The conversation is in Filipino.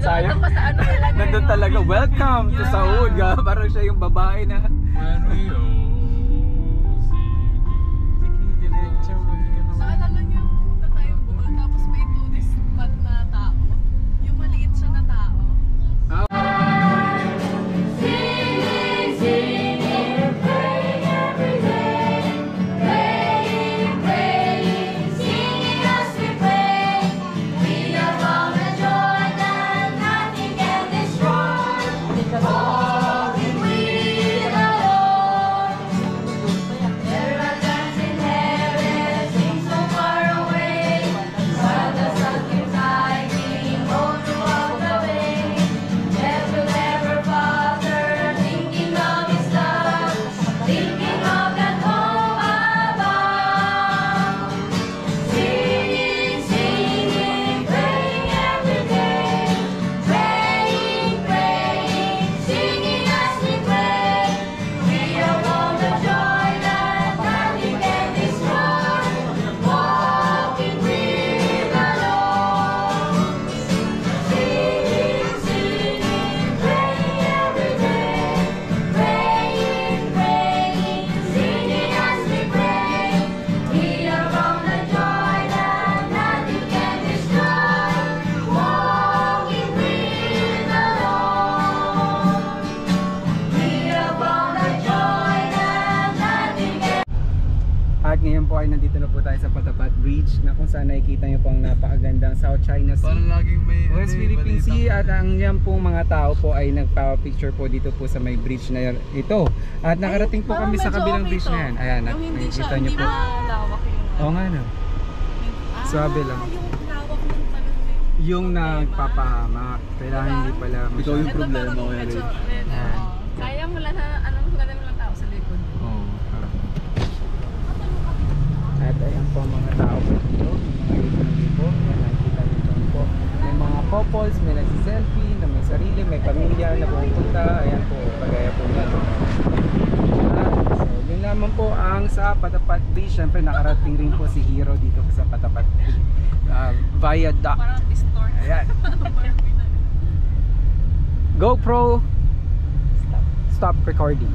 sayang. pa sa ano nila. Nandun talaga, welcome to Saud. Parang siya yung babae na. When we all see. Sige, diretso. Naalala niyo, punta tayong Bohol, tapos may tourist spot na tao. Yung maliit siya na tao. At ngayon po ay nandito na po tayo sa Patapat Bridge na kung saan nakikita niyo po ang napakagandang South China Sea, Parang laging may West Philippine Sea, at ang yan pong mga tao po ay nagpa-picture po dito po sa may bridge na ito. At nakarating po kami sa kabilang bridge na yan. Ayan, Yung hindi siya, nakikita niyo hindi po. malawak yung Oo nga no. Sabi lang. Yung lawak ng talon Yung nagpapahamak, kailangan hindi pala Ikaw yung Ito problema parang ko yan, medyo Ray. red. Ayan. Sayang wala na, wala na lang tao sa likod. Oo. At ayan po ang mga tao po dito, mga ibo-ibo, yan nakikita niyo doon po. May mga couples, may nagsiselfie, na may sarili, may pamilya na pupunta, ayan po, kagaya po yan. So yun naman po ang sa Patapat Bridge. Siyempre nakarating rin po si Hero dito sa Patapat Viaduct. Parang distort. Ayan. GoPro, stop recording.